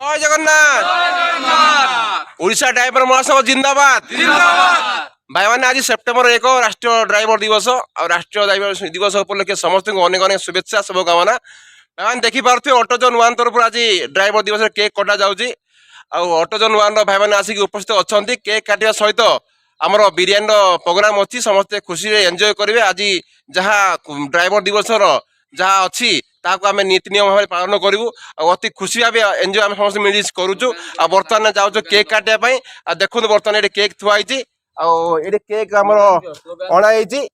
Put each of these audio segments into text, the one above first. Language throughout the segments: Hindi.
जय जगन्नाथ। ओडिशा ड्राइवर महासंघ जिंदाबाद। भाई मैंने आज सेप्टेम्बर 1 राष्ट्रीय ड्राइवर दिवस और राष्ट्रीय ड्राइवर दिवस उपलक्षे समस्त अनेक अनेक शुभेच्छा शुभकामना। भाई मैंने देखिपे ऑटोजोन 1 तरफ आज ड्राइवर दिवस केक कटा जाऊँगी। ऑटोजोन 1 भाई मैंने आसिक उपस्थित अच्छा केक काटा सहित आमर बिरियानी प्रोग्राम अच्छी समस्ते खुशी एंजॉय करेंगे। आज जहाँ ड्राइवर दिवस जहाँ अच्छी ताकू आम नीति नियम भाव पालन करूँ अति खुशी भाव एंजॉय आम समस्त मिल करुचु। बर्तमान जाऊँ केक काटापी देखो बर्तमान ये केक थुआई ये केक आमर अणाई जय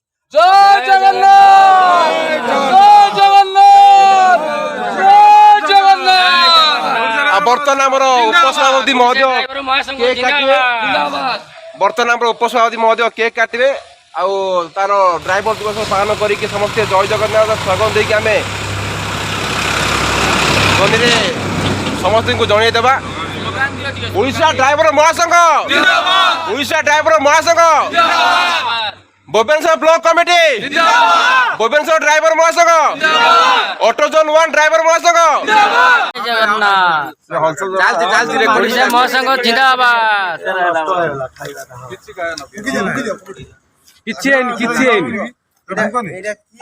जगन्नाथ जय जगन्नाथ जय जगन्नाथ। बर्तमान आमर उपसभापति महोदय केक काटे। बर्तमान आम उपसभापति महोदय केक काटे तार ड्राइवर दिवस पालन करके समस्ते जय जगन्नाथ स्वागत देकी आम ध्वनि समस्त को जनईदेवा। ओडिशा ड्राइवर महासंघ ओडिशा ड्राइवर महासंघ Bhubaneswar block committee Bhubaneswar driver महासंघ ऑटोजोन 1 ड्राइवर महासंघ जगन्नाथ ओडिशा महासंघ जिंदाबाद।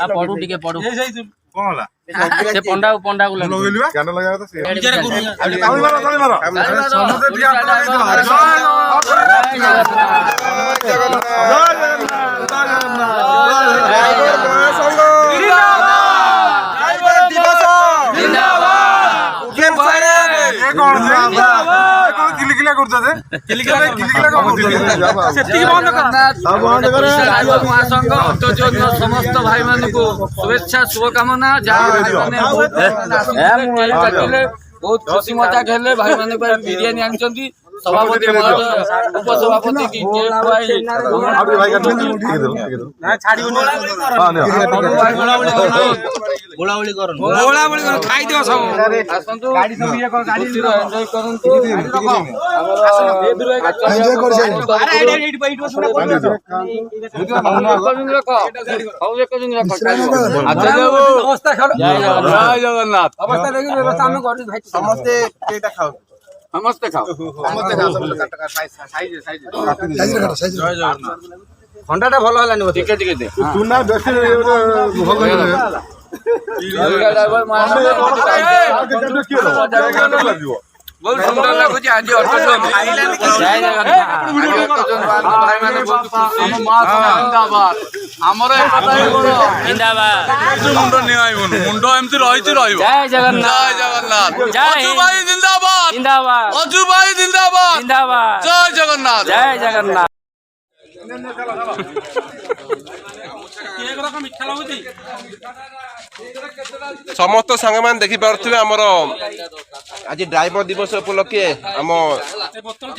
पढ़ू टिके पढ़ू से पंडा पंडा को समस्त भाई मान को शुभेच्छा शुभकामना। बहुत खुशी मजा खेले भाई मान बिरियानी आनी सभापति उपसभापति की समस्ते खाओ खंडाटा भल है टिके टिके दे चुना बेसी बहुत सुंदर लगुच आज ऑटोजोन भाई माने बहुत खुशी जिंदाबाद हमर जिंदाबाद मुंडो नै आइबन मुंडो एमति रहिछि रहइबो। जय जगन्नाथ जय जगन्नाथ अजू भाई जिंदाबाद जिंदाबाद अजू भाई जिंदाबाद जिंदाबाद जय जगन्नाथ जय जगन्नाथ। समस्त सांग मान देखी पारे आमर आज ड्राइवर दिवस उपलक्षे आम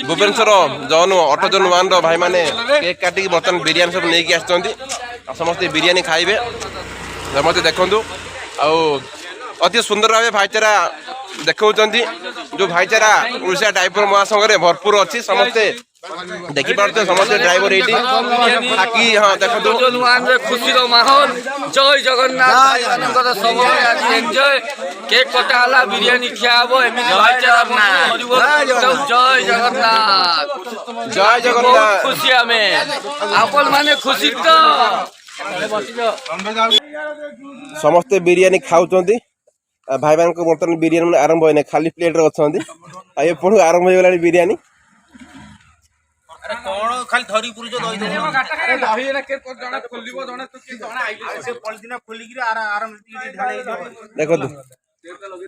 भुवनेश्वर जौन ऑटोजोन 1 भाई माने केक काटिक बर्तमान बिरियानी सब नहीं आसते समस्ते बिरियानी खाइबे समस्ते देखु अति सुंदर भाव भाईचारा देखा जो भाईचारा ओडिशा ड्राइवर महासंघ भरपूर अच्छी समस्ते देखी पारे समस्त ड्राइवर ये हाँ देखो खुशी माहौल जय जगन्नाथ समय आज एंजॉय केक कटा बिरियानी खिया जय जगन्नाथ जय जगन्नाथ खुशी आम आपण माने खुशी तो समस्ते बिरियानी खाऊँ भाई मान को बर्तमान बिरियानी आरंभ होना खाली प्लेट अच्छा ये पुणी आरंभ हो गला बिरियानी खाली धरी पुरुष देखो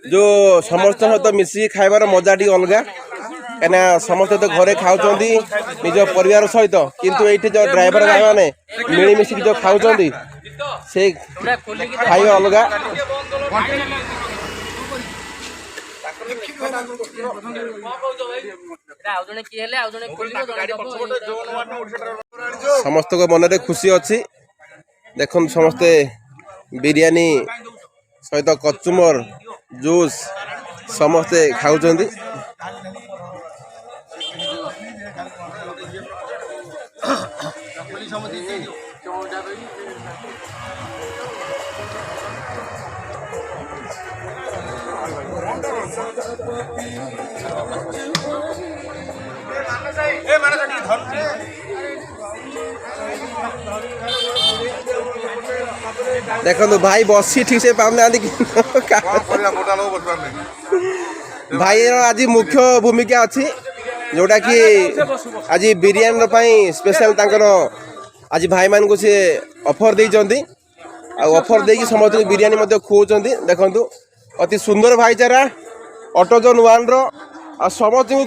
जो समस्त सहित मिसिक खाइबार मजा टी अलग कहीं समस्त तो घरे खाऊँ निज परिवार सहित किंतु ये जो ड्राइवर भाई मैंने मिलमिशिक जो खाऊँ से खाइबा अलग। समस्त को मन रे खुशी अच्छी देखो समस्ते बिरियानी सहित कचुमर जूस समस्ते खाऊँ। ଦେଖନ୍ତୁ ଭାଇ ବସି ଠିକ ସେ ପାଉନାହାନ୍ତି ଭାଇର ଆଜି ମୁଖ୍ୟ ଭୂମିକା ଅଛି ଯୋଉଟା କି ଆଜି ବିରିୟାନୀ ପାଇଁ ସ୍ପେଶାଲ ତାଙ୍କର ଆଜି ଭାଇମାନଙ୍କୁ ସେ ଅଫର ଦେଇଛନ୍ତି ଆଉ ଅଫର ଦେଇକି ସମସ୍ତଙ୍କୁ ବିରିୟାନୀ ମଧ୍ୟ ଖୁଆଉଛନ୍ତି ଦେଖନ୍ତୁ ଅତି ସୁନ୍ଦର ଭାଇଚାରା ଅଟୋଜନ 1 ର ଆଉ ସମସ୍ତଙ୍କୁ